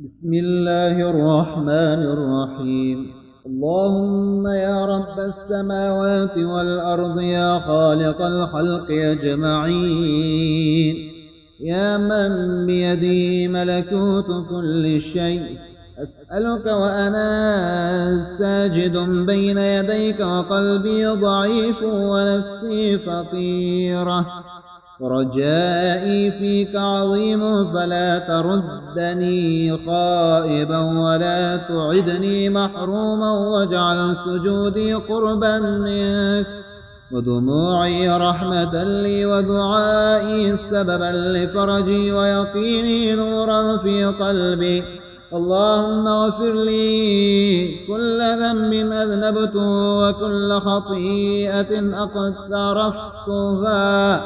بسم الله الرحمن الرحيم. اللهم يا رب السماوات والأرض، يا خالق الخلق أجمعين، يا من بيده ملكوت كل شيء، أسألك وأنا ساجد بين يديك وقلبي ضعيف ونفسي فقيرة ورجائي فيك عظيم، فلا تردني خائبا ولا تعدني محروما، واجعل سجودي قربا منك ودموعي رحمة لي ودعائي سببا لفرجي ويقيني نورا في قلبي. اللهم اغفر لي كل ذنب أذنبته وكل خطيئة اقترفتها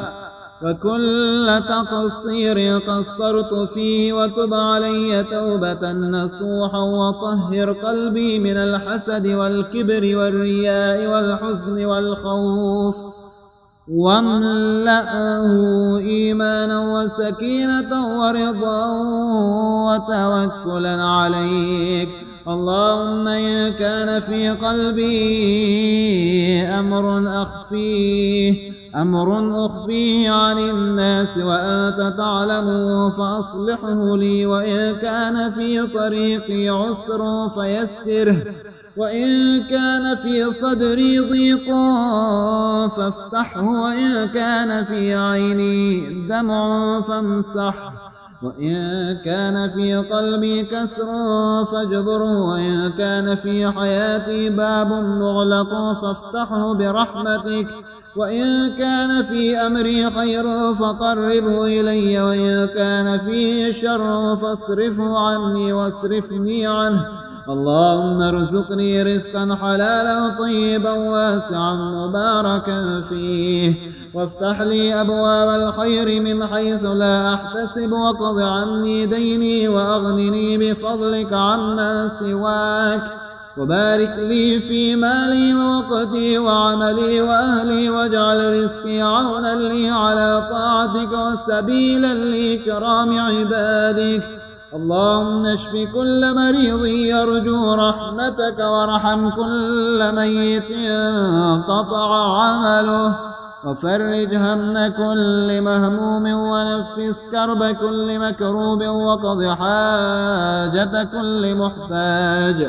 وكل تقصير قصرت فيه، وتب علي توبة نصوحا، وطهر قلبي من الحسد والكبر والرياء والحزن والخوف، واملأه إيمانا وسكينة ورضا وتوكلا عليك. اللهم إن كان في قلبي أمر أخفيه عن الناس وأنت تعلمه فأصلحه لي، وإن كان في طريقي عسر فيسره، وإن كان في صدري ضيق فافتحه، وإن كان في عيني دمع فامسحه، وإن كان في قلبي كسر فاجبره، وإن كان في حياتي باب مغلق فافتحه برحمتك، وإن كان في أمري خير فقربه إلي، وإن كان فيه شر فاصرفه عني واصرفني عنه. اللهم ارزقني رزقا حلالا طيبا واسعا مباركا فيه، وافتح لي أبواب الخير من حيث لا أحتسب، واقض عني ديني وأغنني بفضلك عمن سواك، وبارك لي في مالي ووقتي وعملي وأهلي، واجعل رزقي عونا لي على طاعتك وسبيلا لإكرام عبادك. اللهم اشف كل مريض يرجو رحمتك، وارحم كل ميت انقطع عمله، وفرج هم كل مهموم، ونفس كرب كل مكروب، وقض حاجة كل محتاج،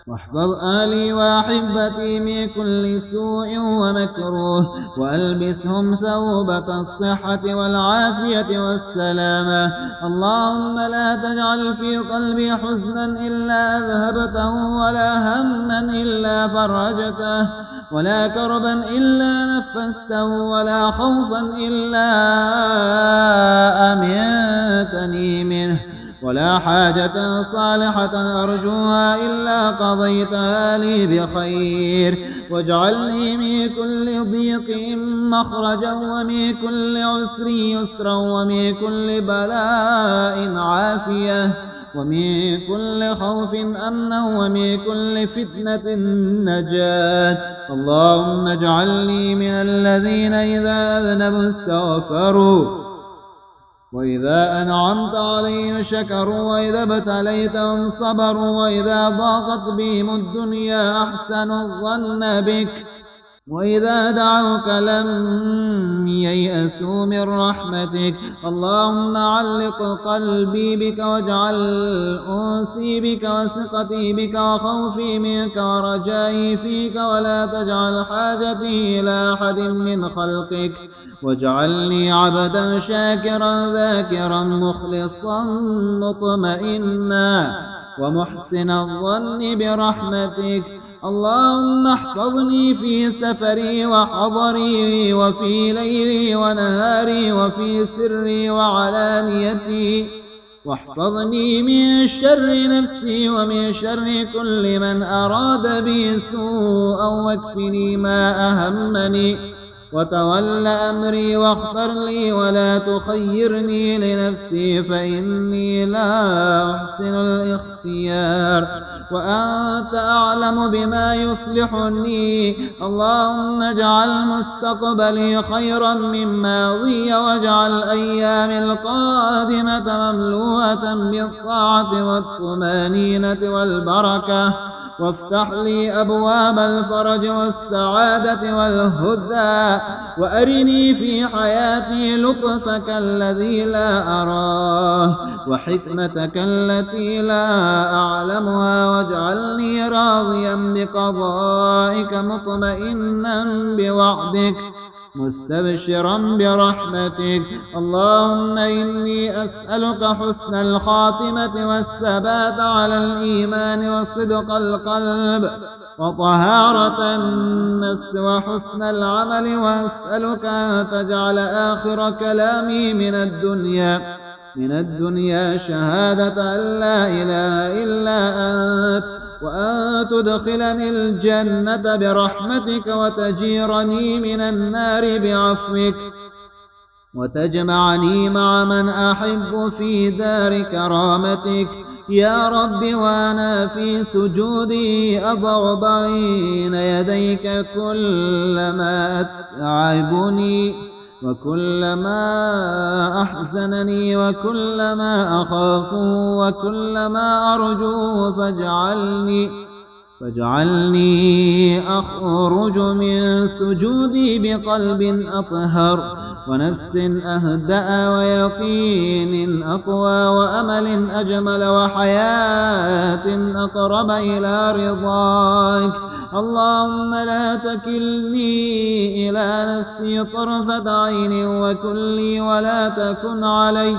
واحفظ أهلي وأحبتي من كل سوء ومكروه، وألبسهم ثوبة الصحة والعافية والسلامة. اللهم لا تجعل في قلبي حزنا إلا أذهبته، ولا هما إلا فرجته، ولا كربا إلا نفسته، ولا خوفا إلا أمنتني منه، ولا حاجة صالحة أرجوها إلا قضيتها لي بخير. واجعلني من كل ضيق مخرجا، ومن كل عسر يسرا، ومن كل بلاء عافية، ومن كل خوف أمنا، ومن كل فتنة نجاة. اللهم اجعلني من الذين إذا أذنبوا استغفروا، وإذا أنعمت عليهم شكروا، وإذا ابتليتهم صبروا، وإذا ضاقت بهم الدنيا أحسنوا الظن بك، وإذا دعوك لم ييأسوا من رحمتك. اللهم علق قلبي بك، واجعل أنسي بك، وثقتي بك، وخوفي منك، ورجائي فيك، ولا تجعل حاجتي إلى أحد من خلقك، واجعلني عبدا شاكرا ذاكرا مخلصا مطمئنا ومحسن الظن برحمتك. اللهم احفظني في سفري وحضري، وفي ليلي ونهاري، وفي سري وعلانيتي، واحفظني من شر نفسي ومن شر كل من أراد بي سوءا، واكفني ما أهمني، وتول أمري واختر لي، ولا تخيرني لنفسي فإني لا أحسن الاختيار. وأنت أعلم بما يصلحني. اللهم اجعل مستقبلي خيرا من ماضي، واجعل أيامي القادمة مملوءة بالطاعة والطمأنينة والبركة، وافتح لي أبواب الفرج والسعادة والهدى، وأرني في حياتي لطفك الذي لا أراه وحكمتك التي لا أعلمها، واجعلني راضيا بقضائك مطمئنا بوعدك مستبشرا برحمتك. اللهم إني أسألك حسن الخاتمة والثبات على الإيمان وصدق القلب وطهارة النفس وحسن العمل، وأسألك أن تجعل آخر كلامي من الدنيا شهادة أن لا إله إلا أنت، وأن تدخلني الجنة برحمتك، وتجيرني من النار بعفوك، وتجمعني مع من أحب في دار كرامتك يا رب. وأنا في سجودي أضع بين يديك كلما أتعبني وكلما أحزنني وكلما أخافه وكلما أرجوه، فاجعلني أخرج من سجودي بقلب أطهر ونفس أهدأ ويقين أقوى وأمل أجمل وحياة أقرب إلى رضاك. اللهم لا تكلني إلى نفسي طرفة عين، وكن لي ولا تكن علي،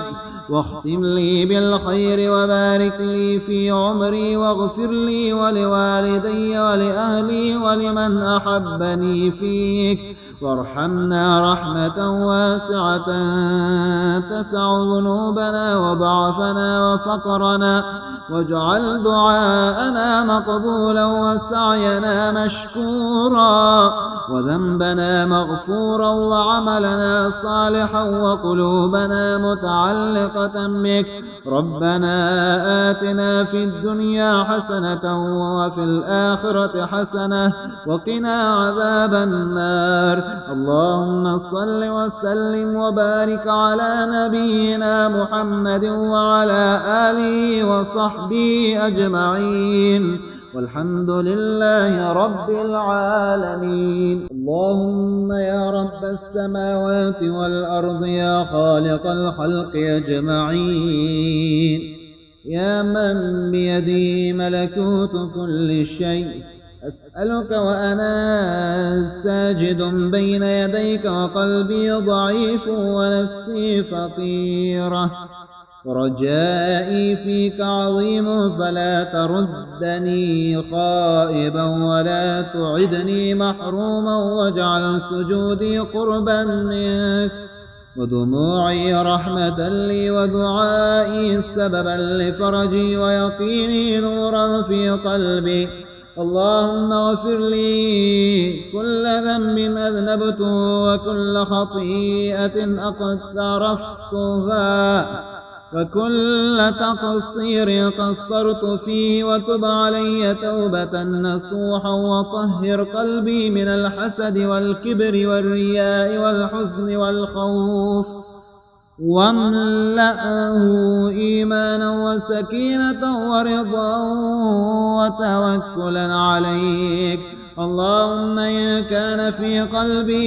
واختم لي بالخير وبارك لي في عمري، واغفر لي ولوالدي ولأهلي ولمن أحبني فيك، وارحمنا رحمة واسعة تسع ذنوبنا وضعفنا وفقرنا، واجعل دعاءنا مقبولا وسعينا مشكورا وذنبنا مغفورا وعملنا صالحا وقلوبنا متعلقة بك. ربنا آتنا في الدنيا حسنة وفي الآخرة حسنة وقنا عذاب النار. اللهم صل وسلم وبارك على نبينا محمد وعلى آله وصحبه أجمعين، والحمد لله رب العالمين. اللهم يا رب السماوات والأرض، يا خالق الخلق أجمعين، يا من بيده ملكوت كل شيء، أسألك وأنا ساجد بين يديك وقلبي ضعيف ونفسي فقيرة ورجائي فيك عظيم، فلا تردني خائبا ولا تعدني محروما، واجعل سجودي قربا منك ودموعي رحمة لي ودعائي سببا لفرجي ويقيني نورا في قلبي. اللهم اغفر لي كل ذنب أذنبته وكل خطيئة اقترفتها وكل تقصير قصرت فيه، وتب علي توبة نصوحا، وطهر قلبي من الحسد والكبر والرياء والحزن والخوف، واملأه إيمانا وسكينة ورضا وتوكلا عليك. اللهم إن كان في قلبي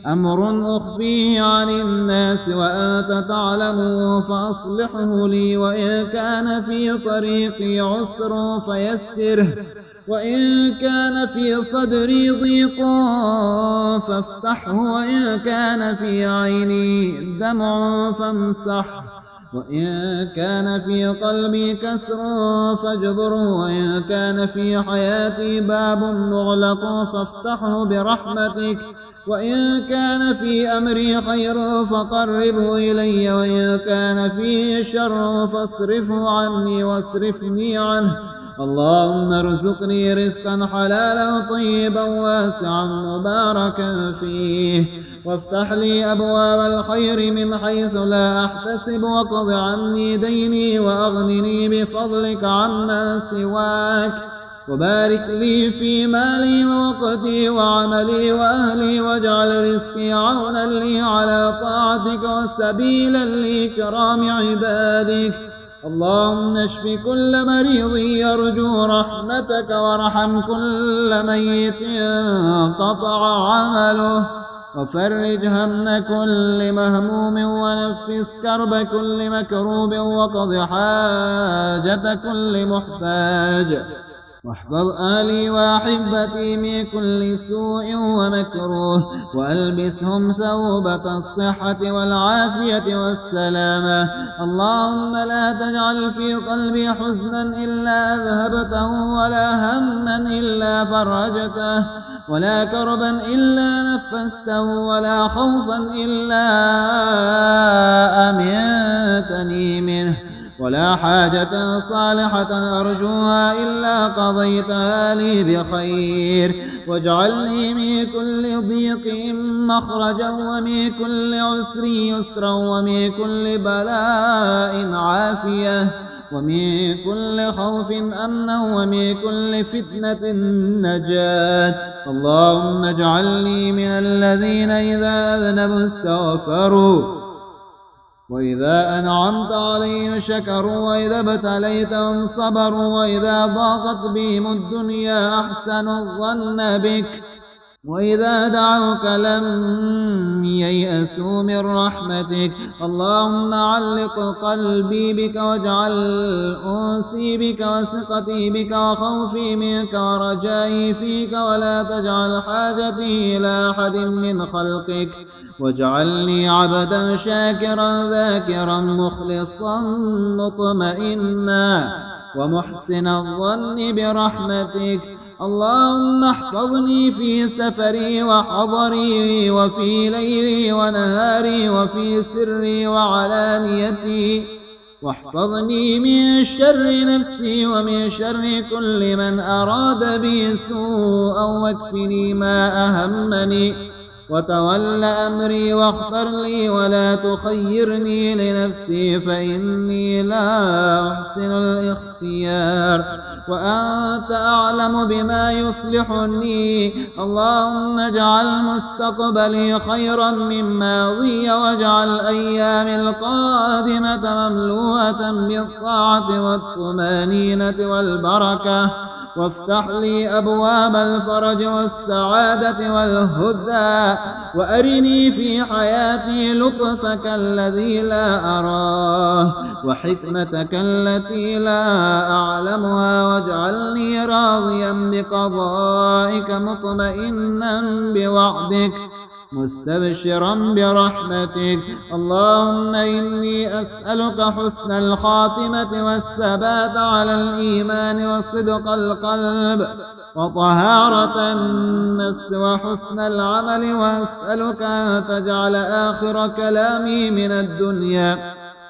أمر أخفيه عن الناس وأنت تعلمه فأصلحه لي، وإن كان في طريقي عسر فيسره، وإن كان في صدري ضيق فافتحه، وإن كان في عيني دمع فامسحه، وإن كان في قلبي كسر فاجبره، وإن كان في حياتي باب مغلق فافتحه برحمتك، وإن كان في أمري خير فقربه إلي، وإن كان فيه شر فاصرفه عني واصرفني عنه. اللهم ارزقني رزقا حلالا طيبا واسعا مباركا فيه، وافتح لي أبواب الخير من حيث لا أحتسب، وقض عني ديني وأغنني بفضلك عمن سواك، وبارك لي في مالي ووقتي وعملي وأهلي، واجعل رزقي عونا لي على طاعتك وسبيلا لإكرام عبادك. اللهم اشف كل مريض يرجو رحمتك، وارحم كل ميت انقطع عمله، وفرج هم كل مهموم، ونفس كرب كل مكروب، وقض حاجة كل محتاج، واحفظ أهلي وأحبتي من كل سوء ومكروه، وألبسهم ثوبة الصحة والعافية والسلامة. اللهم لا تجعل في قلبي حزنا إلا أذهبته، ولا هما إلا فرجته، ولا كربا إلا نفسته، ولا خوفا إلا أمنتني منه، ولا حاجة صالحة أرجوها إلا قضيتها لي بخير. واجعلني من كل ضيق مخرجا، ومن كل عسر يسرا، ومن كل بلاء عافية، ومن كل خوف أمنا، ومن كل فتنة نجاة. اللهم اجعلني من الذين إذا أذنبوا استغفروا، وإذا أنعمت عليهم شكروا، وإذا ابتليتهم صبروا، وإذا ضاقت بهم الدنيا أحسنوا الظن بك، وإذا دعوك لم ييأسوا من رحمتك. اللهم علق قلبي بك، واجعل أنسي بك، وثقتي بك، وخوفي منك، ورجائي فيك، ولا تجعل حاجتي إلى أحد من خلقك، واجعلني عبدا شاكرا ذاكرا مخلصا مطمئنا ومحسن الظن برحمتك. اللهم احفظني في سفري وحضري، وفي ليلي ونهاري، وفي سري وعلانيتي، واحفظني من شر نفسي ومن شر كل من أراد بي سوءا، واكفني ما أهمني، وتول أمري، واختر لي ولا تخيرني لنفسي، فإني لا أحسن الاختيار، وأنت أعلم بما يصلحني. اللهم اجعل مستقبلي خيرا من ماضي، واجعل أيامي القادمة مملوءة بالطاعة والطمأنينة والبركة، وافتح لي أبواب الفرج والسعادة والهدى، وأرني في حياتي لطفك الذي لا أراه، وحكمتك التي لا أعلمها، واجعلني راضيا بقضائك مطمئنا بوعدك مستبشرا برحمتك. اللهم إني أسألك حسن الخاتمة والثبات على الإيمان وصدق القلب وطهارة النفس وحسن العمل، وأسألك أن تجعل آخر كلامي من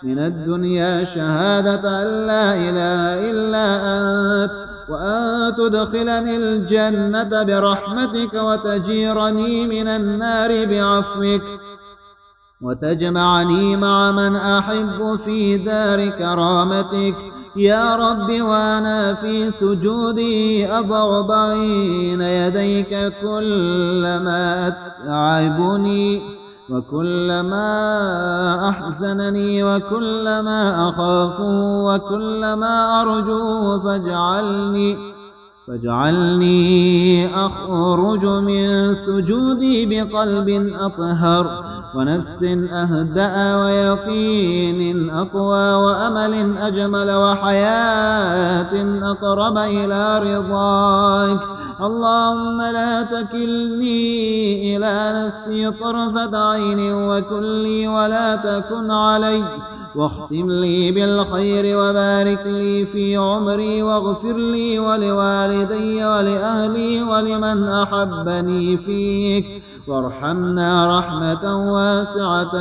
الدنيا شهادة أن لا إله إلا أنت، وأن تدخلني الجنة برحمتك، وتجيرني من النار بعفوك، وتجمعني مع من أحب في دار كرامتك يا رب. وأنا في سجودي أضع بين يديك كل ما أتعبني، وكل ما أحزنني، وكل ما أخاف، وكل ما أرجو، فاجعلني أخرج من سجودي بقلب أطهر، ونفس أهدأ، ويقين أقوى، وأمل أجمل، وحياة أقرب إلى رضاك. اللهم لا تكلني إلى نفسي طرفة عين، وكن لي ولا تكن علي، واختم لي بالخير، وبارك لي في عمري، واغفر لي ولوالدي ولأهلي ولمن أحبني فيك، وارحمنا رحمة واسعة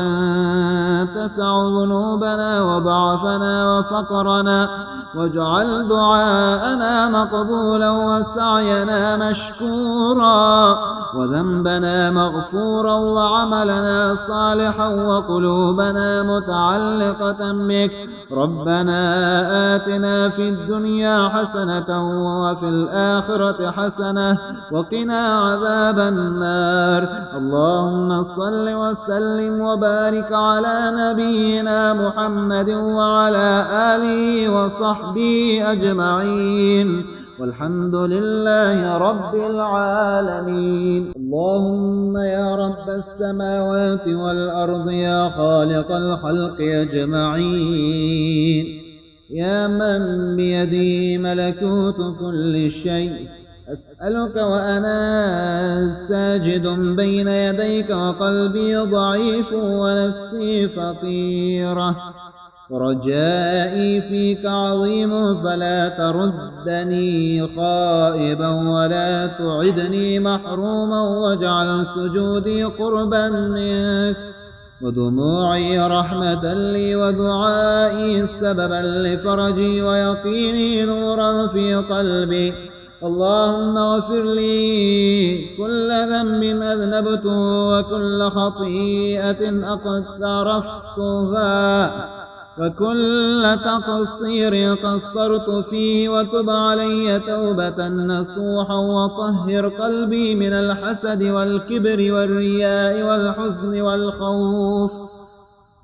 تسع ذنوبنا وضعفنا وفقرنا، واجعل دعاءنا مقبولا وسعينا مشكورا وذنبنا مغفورا وعملنا صالحا وقلوبنا متعلقة بك. ربنا آتنا في الدنيا حسنة وفي الآخرة حسنة وقنا عذاب النار. اللهم صل وسلم وبارك على نبينا محمد وعلى آله وصحبه أجمعين، والحمد لله رب العالمين. اللهم يا رب السماوات والأرض، يا خالق الخلق أجمعين، يا من بيده ملكوت كل شيء، أسألك وأنا ساجد بين يديك وقلبي ضعيف ونفسي فقيرة ورجائي فيك عظيم، فلا تردني خائبا ولا تعدني محروما، واجعل سجودي قربا منك ودموعي رحمة لي ودعائي سببا لفرجي ويقيني نورا في قلبي. اللهم اغفر لي كل ذنب أذنبته وكل خطيئة اقترفتها وكل تقصير قصرت فيه، وتب علي توبة نصوحا، وطهر قلبي من الحسد والكبر والرياء والحزن والخوف،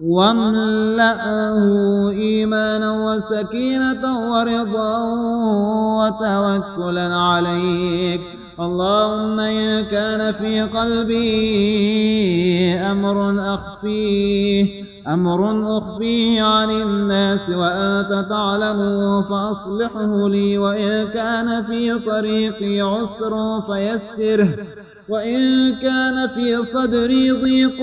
واملأه إيمانا وسكينة ورضا وتوكلا عليك. اللهم إن كان في قلبي أمر أخفيه عن الناس وأنت تعلمه فأصلحه لي، وإن كان في طريقي عسر فيسره، وإن كان في صدري ضيق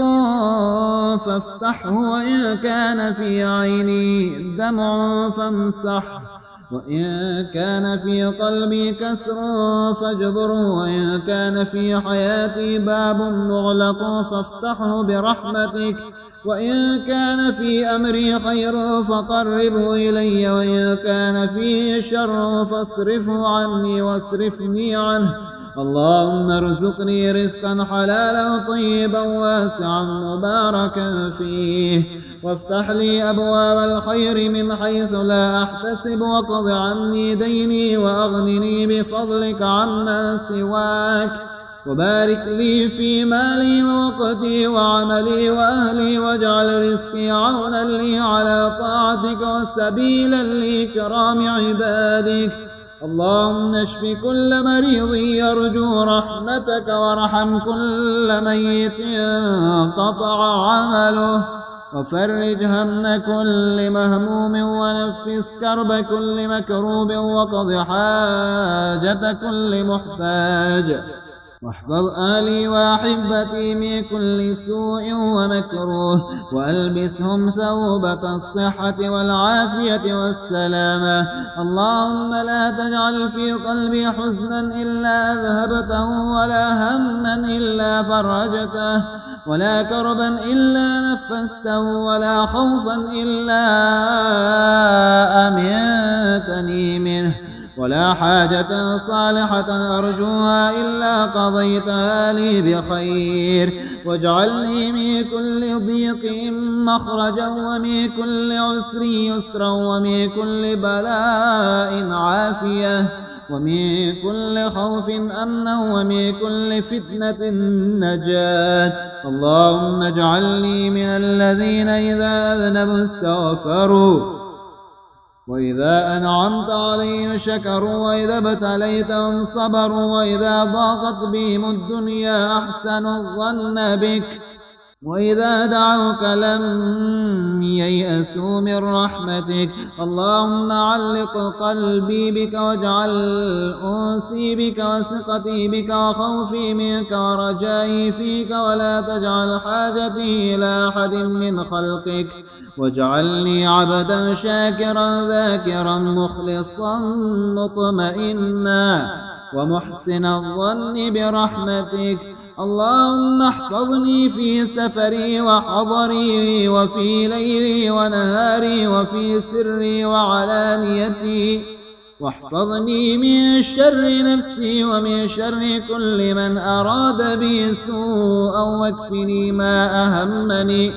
فافتحه، وإن كان في عيني دمع فامسحه، وإن كان في قلبي كسر فاجبره، وإن كان في حياتي باب مغلق فافتحه برحمتك، وإن كان في أمري خير فقربه إلي، وإن كان فيه شر فاصرفه عني واصرفني عنه. اللهم ارزقني رزقا حلالا طيبا واسعا مباركا فيه، وافتح لي أبواب الخير من حيث لا أحتسب، واقض عني ديني وأغنني بفضلك عمن سواك، وبارك لي في مالي ووقتي وعملي وأهلي، واجعل رزقي عونا لي على طاعتك وسبيلا لإكرام عبادك. اللهم اشف كل مريض يرجو رحمتك، وارحم كل ميت انقطع عمله، وفرج هم كل مهموم، ونفس كرب كل مكروب، وقض حاجة كل محتاج، واحفظ أهلي وأحبتي من كل سوء ومكروه، وألبسهم ثوبة الصحة والعافية والسلامة. اللهم لا تجعل في قلبي حزنا إلا أذهبته، ولا هما إلا فرجته، ولا كربا إلا نفسته، ولا خوفا إلا أمنتني منه، ولا حاجة صالحة أرجوها إلا قضيتها لي بخير. واجعلني من كل ضيق مخرجا، ومن كل عسر يسرا، ومن كل بلاء عافية، ومن كل خوف أمنا، ومن كل فتنة نجاة. اللهم اجعلني من الذين إذا أذنبوا استغفروا، وإذا أنعمت عليهم شكروا، وإذا ابتليتهم صبروا، وإذا ضاقت بهم الدنيا أحسنوا الظن بك، وإذا دعوك لم ييأسوا من رحمتك. اللهم علق قلبي بك، واجعل أنسي بك، وثقتي بك، وخوفي منك، ورجائي فيك، ولا تجعل حاجتي إلى أحد من خلقك، واجعلني عبدا شاكرا ذاكرا مخلصا مطمئنا ومحسن الظن برحمتك. اللهم احفظني في سفري وحضري وفي ليلي ونهاري وفي سري وعلانيتي، واحفظني من شر نفسي ومن شر كل من أراد بي سوءا، واكفني ما أهمني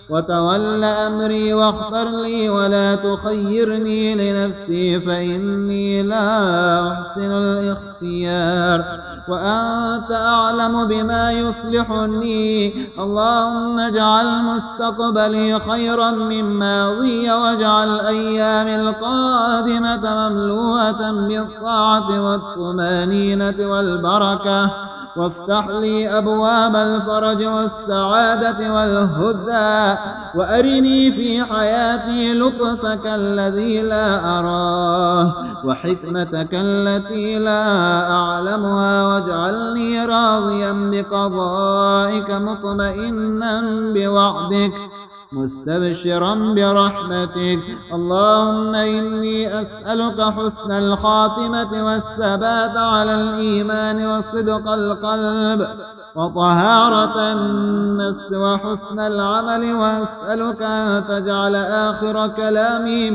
وتول أمري، واختر لي ولا تخيرني لنفسي فإني لا أحسن الاختيار، وأنت أعلم بما يصلحني. اللهم اجعل مستقبلي خيرا من ماضي، واجعل أيامي القادمة مملوءة بالطاعة والطمأنينة والبركة، وافتح لي أبواب الفرج والسعادة والهدى، وأرني في حياتي لطفك الذي لا أراه وحكمتك التي لا أعلمها، واجعلني راضيا بقضائك مطمئنا بوعدك مستبشرا برحمتك. اللهم إني أسألك حسن الخاتمة والثبات على الإيمان وصدق القلب وطهارة النفس وحسن العمل، وأسألك أن تجعل آخر كلامي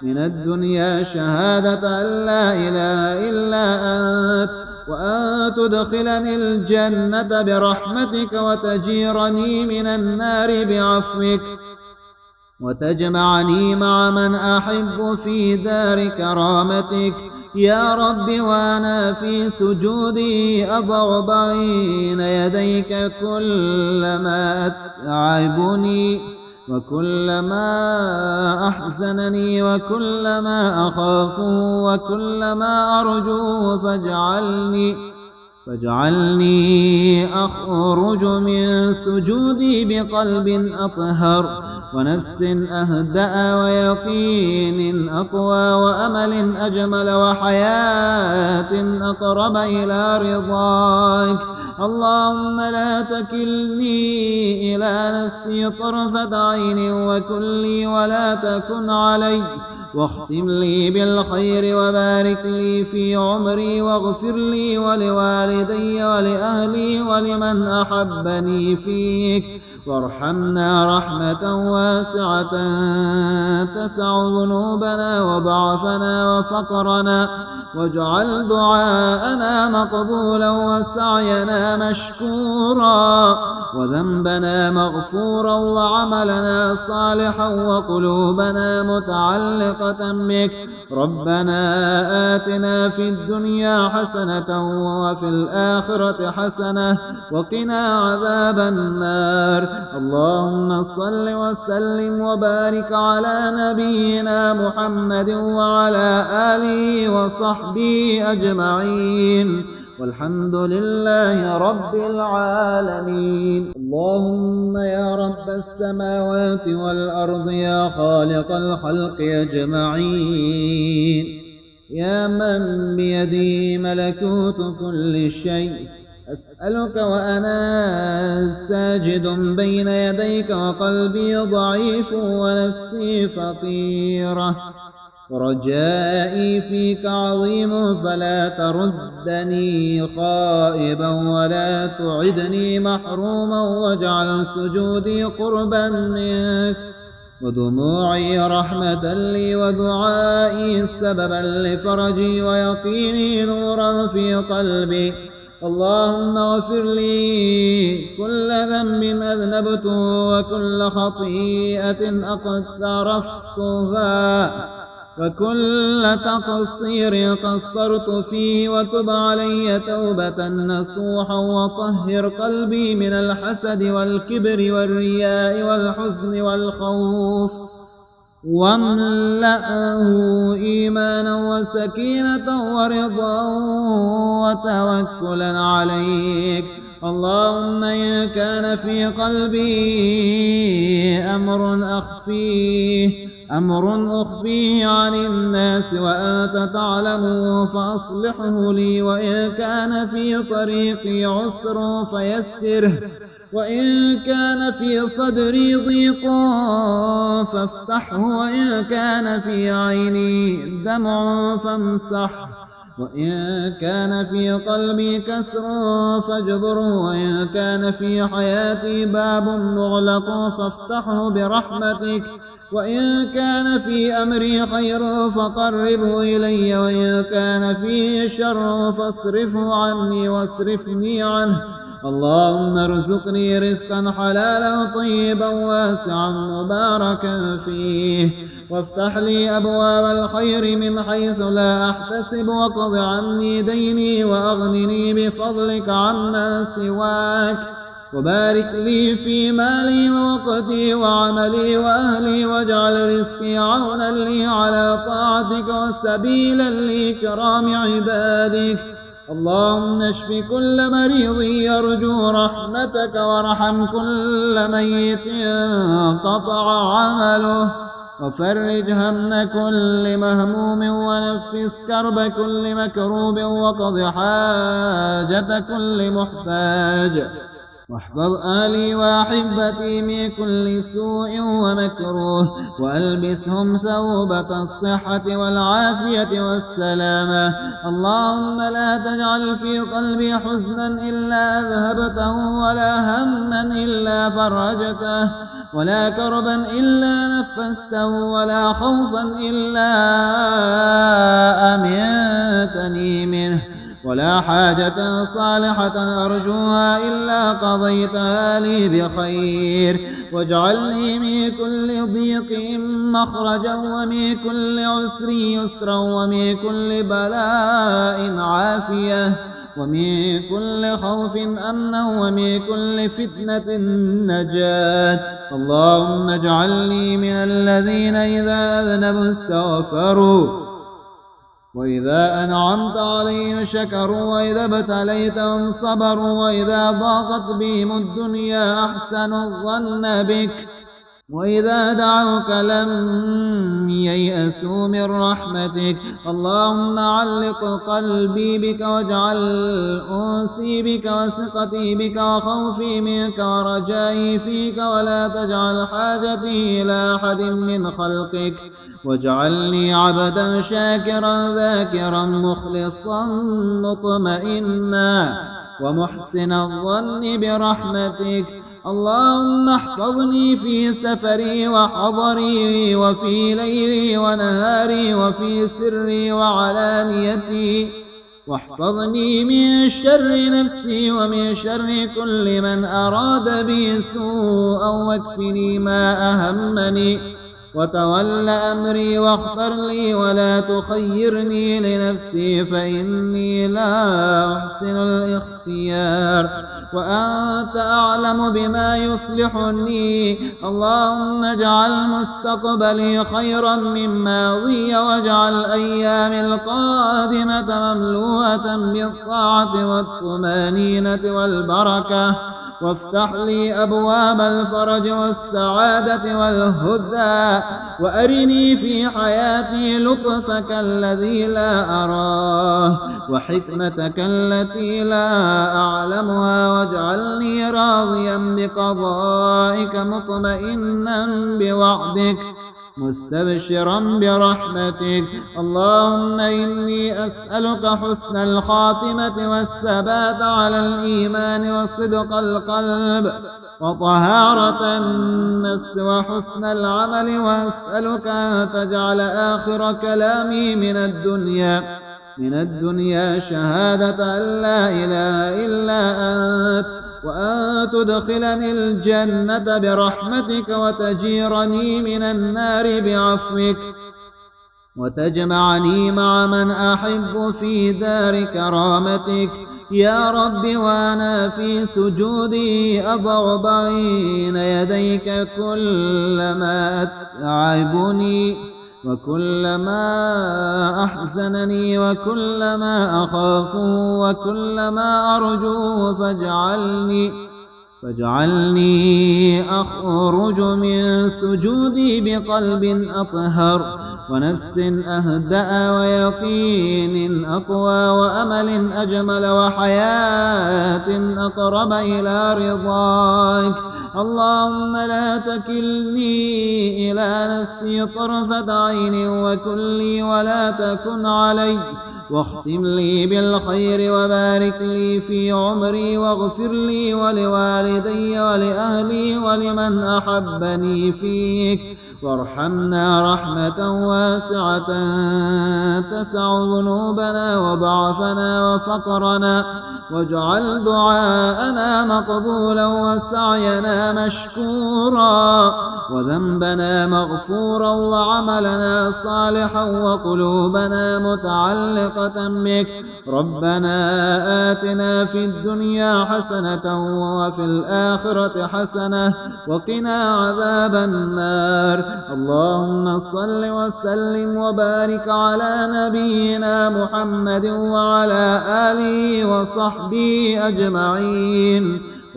من الدنيا شهادة أن لا إله إلا أنت، وأن تدخلني الجنة برحمتك، وتجيرني من النار بعفوك، وتجمعني مع من أحب في دار كرامتك يا رب. وأنا في سجودي أضع بين يديك كل ما أتعبني وكل ما أحزنني وكل ما أخافه وكل ما أرجوه، فاجعلني أخرج من سجودي بقلب أطهر ونفس أهدأ ويقين أقوى وأمل أجمل وحياة أقرب إلى رضاك. اللهم لا تكلني إلى نفسي طرفة عين، وكن لي ولا تكن علي، واختم لي بالخير وبارك لي في عمري، واغفر لي ولوالدي ولأهلي ولمن أحبني فيك، وارحمنا رحمة واسعة تسع ذنوبنا وضعفنا وفقرنا، واجعل دعاءنا مقبولا وسعينا مشكورا وذنبنا مغفورا وعملنا صالحا وقلوبنا متعلقة بك. ربنا آتنا في الدنيا حسنة وفي الآخرة حسنة وقنا عذاب النار. اللهم صل وسلم وبارك على نبينا محمد وعلى آله وصحبه أجمعين، والحمد لله رب العالمين. اللهم يا رب السماوات والأرض، يا خالق الخلق أجمعين، يا من بيده ملكوت كل شيء، أسألك وأنا ساجد بين يديك وقلبي ضعيف ونفسي فقيرة، ورجائي فيك عظيم، فلا تردني خائبا ولا تعدني محروما، واجعل سجودي قربا منك ودموعي رحمة لي ودعائي سببا لفرجي ويقيني نورا في قلبي. اللهم اغفر لي كل ذنب أذنبته وكل خطيئة اقترفتها وكل تقصير قصرت فيه، وتب علي توبة نصوحا، وطهر قلبي من الحسد والكبر والرياء والحزن والخوف، واملأه إيمانا وسكينة ورضا وتوكلا عليك. اللهم إن كان في قلبي أمر أخفيه عن الناس وأنت تعلمه فأصلحه لي، وإن كان في طريقي عسر فيسره، وإن كان في صدري ضيق فافتحه، وإن كان في عيني دمع فامسح، وإن كان في قلبي كسر فاجبره، وإن كان في حياتي باب مغلق فافتحه برحمتك، وإن كان في أمري خير فقربه إلي، وإن كان فيه شر فاصرفه عني واصرفني عنه. اللهم ارزقني رزقا حلالا طيبا واسعا مباركا فيه، وافتح لي أبواب الخير من حيث لا أحتسب، واقض عني ديني وأغنني بفضلك عمن سواك، وبارك لي في مالي ووقتي وعملي وأهلي، واجعل رزقي عونا لي على طاعتك وسبيلا لإكرام عبادك. اللهم اشف كل مريض يرجو رحمتك، وارحم كل ميت انقطع عمله، وفرج هم كل مهموم، ونفس كرب كل مكروب، وقض حاجة كل محتاج، واحفظ أهلي وأحبتي من كل سوء ومكروه، وألبسهم ثوبة الصحة والعافية والسلامة. اللهم لا تجعل في قلبي حزنا إلا أذهبته، ولا هما إلا فرجته، ولا كربا إلا نفسته، ولا خوفا إلا أمنتني منه، ولا حاجة صالحة أرجوها إلا قضيتها لي بخير. واجعلني من كل ضيق مخرجا، ومن كل عسر يسرا، ومن كل بلاء عافية، ومن كل خوف أمنا، ومن كل فتنة نجاة. اللهم اجعلني من الذين إذا أذنبوا استغفروا، وإذا أنعمت عليهم شكروا، وإذا ابتليتهم صبروا، وإذا ضاقت بهم الدنيا أحسنوا الظن بك، وإذا دعوك لم ييأسوا من رحمتك. اللهم علق قلبي بك، واجعل أنسي بك، وثقتي بك، وخوفي منك، ورجائي فيك، ولا تجعل حاجتي إلى أحد من خلقك، واجعلني عبدا شاكرا ذاكرا مخلصا مطمئنا ومحسن الظن برحمتك. اللهم احفظني في سفري وحضري، وفي ليلي ونهاري، وفي سري وعلانيتي، واحفظني من شر نفسي ومن شر كل من أراد بي سوءا، واكفني ما أهمني، وتول أمري، واختر لي ولا تخيرني لنفسي، فإني لا أحسن الاختيار، وأنت أعلم بما يصلحني. اللهم اجعل مستقبلي خيرا من ماضي، واجعل أيامي القادمة مملوءة بالطاعة والطمأنينة والبركة، وافتح لي أبواب الفرج والسعادة والهدى، وأرني في حياتي لطفك الذي لا أراه، وحكمتك التي لا أعلمها، واجعلني راضيا بقضائك مطمئنا بوعدك مستبشرا برحمتك. اللهم إني أسألك حسن الخاتمة والثبات على الإيمان وصدق القلب وطهارة النفس وحسن العمل، وأسألك أن تجعل آخر كلامي من الدنيا شهادة أن لا إله إلا أنت، وأن تدخلني الجنة برحمتك، وتجيرني من النار بعفوك، وتجمعني مع من أحب في دار كرامتك يا رب. وأنا في سجودي أضع بين يديك كل ما أتعبني، وكل ما أحزنني، وكل ما أخافه، وكل ما أرجوه، فاجعلني أخرج من سجودي بقلب أطهر، ونفس أهدأ، ويقين أقوى، وأمل أجمل، وحياة أقرب إلى رضاك. اللهم لا تكلني إلى نفسي طرفة عين، وكن لي ولا تكن علي، واختم لي بالخير وبارك لي في عمري واغفر لي ولوالدي ولأهلي ولمن أحبني فيك وارحمنا رحمة واسعة تسع ذنوبنا وضعفنا وفقرنا واجعل دعاءنا مقبولا وسعينا مشكورا وذنبنا مغفورا وعملنا صالحا وقلوبنا متعلقة بك. ربنا آتنا في الدنيا حسنة وفي الآخرة حسنة وقنا عذاب النار. اللهم صل وسلم وبارك على نبينا محمد وعلى آله وصحبه أجمعين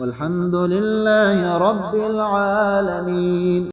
والحمد لله رب العالمين.